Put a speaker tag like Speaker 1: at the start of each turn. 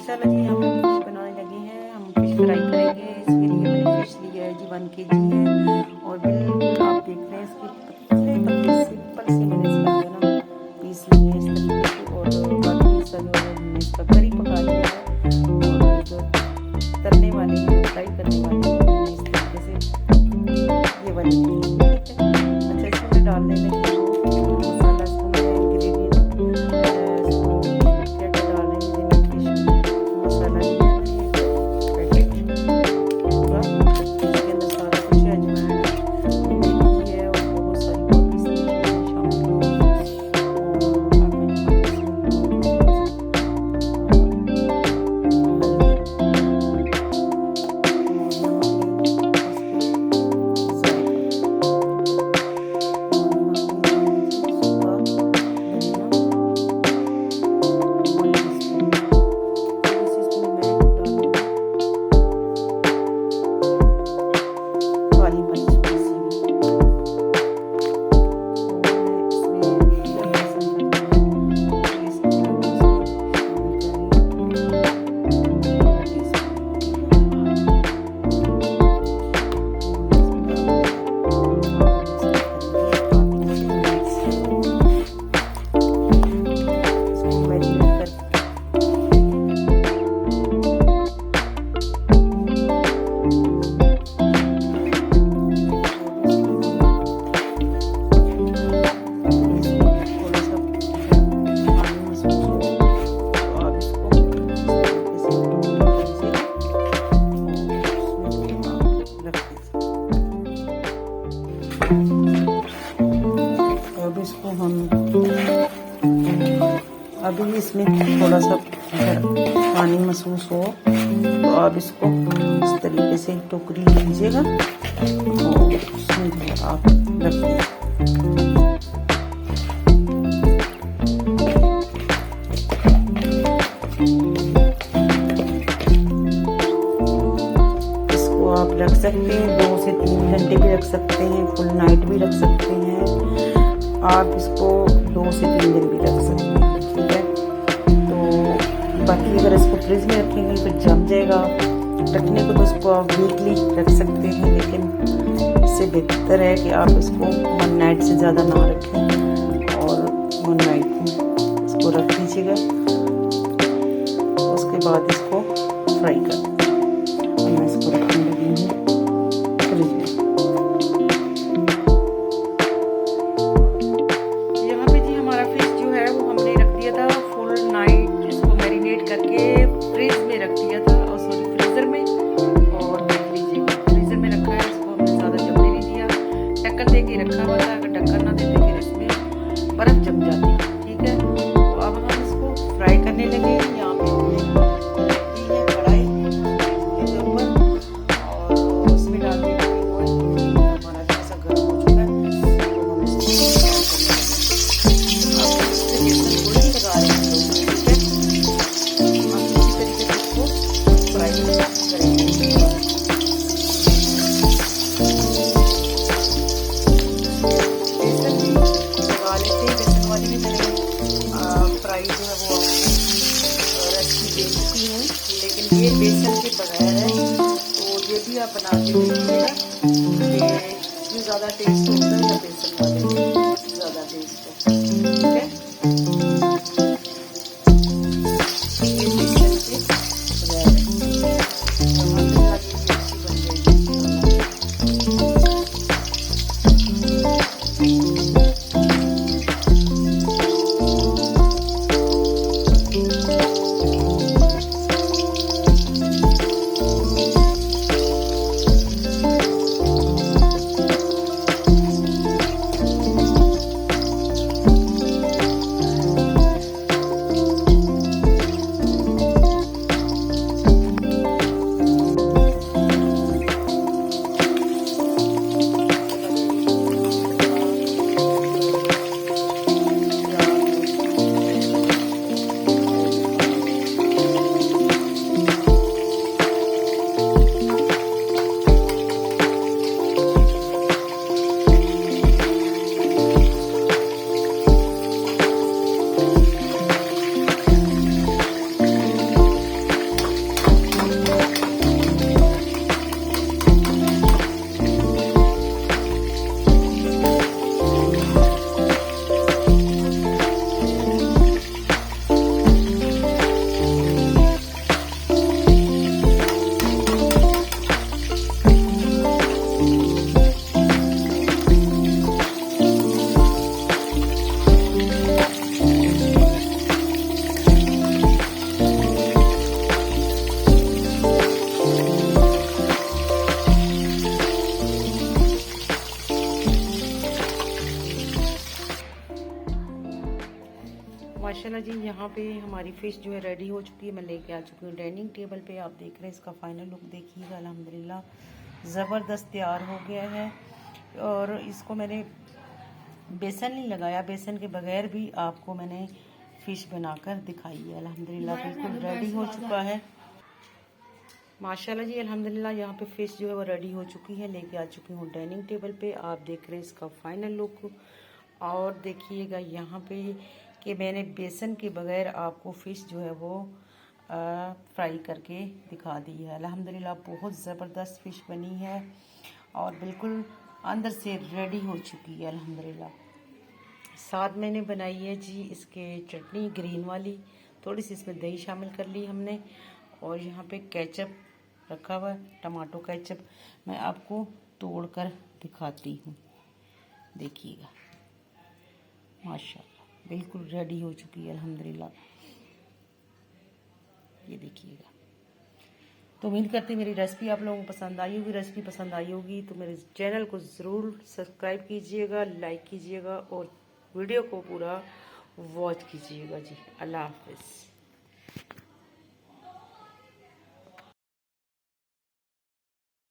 Speaker 1: माशाल्लाह जी हम फिश बनाने लगे हैं। हम फिश फ्राई करेंगे। इसके लिए मैंने फिश लिया है जी 1 kg है और बिल्कुल आप देख रहे हैं इसके पतले पतले सिंपल से मैंने इसका जो है ना पीस लिए हैं इस तरीके से। और बाकी इसका जो हमने इसका करी पका लिया है और जो तलने वाले हैं फ्राई करने वाले हैं इस तरीके से ये वाली ठीक है। अच्छा इसमें मैं डालने लगी हूँ मसाला। इसको मैं इंग्रेडिएंट क्या क्या डालने लगी मैं फिश मसाला लिया मैंने पैकेट पूरा। इसके अंदर सारा कुछ है, अजवाइन है और बहुत सारी और भी चीज़ें शामिल हैं। अब इसको हम अभी इसमें थोड़ा सा पानी महसूस हो तो आप इसको इस तरीके से टोकरी लीजिएगा और उसमें आप रख दीजिए। आप रख सकते हैं 2 से 3 घंटे भी रख सकते हैं, फुल नाइट भी रख सकते हैं। आप इसको 2 से 3 दिन भी रख सकते हैं, ठीक है। तो बाकी अगर इसको फ्रिज में रखेंगे फिर जम जाएगा। रखने को तो इसको आप वीकली रख सकते हैं, लेकिन इससे बेहतर है कि आप इसको 1 नाइट से ज़्यादा ना रखें और 1 नाइट में इसको रख दीजिएगा। उसके बाद इसको फ्राई कर मैं इसको रखने लगी हूँ फ्रिज में। यहाँ पे जी हमारा फिश जो है वो हमने रख दिया था फुल नाइट, इसको मैरिनेट करके फ्रिज में रख दिया था और सॉरी फ्रीजर में। और देख लीजिए फ्रीजर में रखा है, इसको हमने ज़्यादा जमने नहीं दिया, ढक्कन दे के रखा हुआ था। अगर ढक्कन ना देते फिर इसमें बर्फ़ जम जाती, ठीक है। तो अब हम इसको फ्राई करने लगे। यहाँ पे ये बेसन के बगैर है, तो ये भी आप बना के देखिएगा कि इसमें ज़्यादा टेस्ट होता है या बेसन वाले में ज़्यादा टेस्ट है, ठीक है। ये बेसन के बगैर है, हमारे अच्छी बन जाएगी। माशाल्लाह जी, यहाँ पे हमारी फ़िश जो है रेडी हो चुकी है। मैं लेके आ चुकी हूँ डाइनिंग टेबल पे। आप देख रहे हैं इसका फाइनल लुक देखिएगा। अल्हम्दुलिल्लाह ज़बरदस्त तैयार हो गया है। और इसको मैंने बेसन नहीं लगाया, बेसन के बगैर भी आपको मैंने फ़िश बनाकर दिखाई है। अल्हम्दुलिल्लाह बिल्कुल रेडी हो चुका है माशाल्लाह जी। अल्हम्दुलिल्लाह यहाँ पे फ़िश जो है वो रेडी हो चुकी है। लेके आ चुकी हूँ डाइनिंग टेबल पे। आप देख रहे हैं इसका फाइनल लुक। और देखिएगा यहाँ पे कि मैंने बेसन के बगैर आपको फ़िश जो है वो फ्राई करके दिखा दी है। अल्हम्दुलिल्लाह बहुत ज़बरदस्त फ़िश बनी है और बिल्कुल अंदर से रेडी हो चुकी है अल्हम्दुलिल्लाह। साथ मैंने बनाई है जी इसके चटनी ग्रीन वाली, थोड़ी सी इसमें दही शामिल कर ली हमने। और यहाँ पे केचप रखा हुआ है, टमाटो केचप। मैं आपको तोड़कर दिखाती हूँ, देखिएगा माशाल्लाह बिल्कुल रेडी हो चुकी है अल्हम्दुलिल्लाह। ये देखिएगा। तो उम्मीद करती मेरी रेसिपी आप लोगों को पसंद आई होगी। रेसिपी पसंद आई होगी तो मेरे चैनल को ज़रूर सब्सक्राइब कीजिएगा, लाइक कीजिएगा और वीडियो को पूरा वॉच कीजिएगा जी। अल्लाह हाफ़िज़।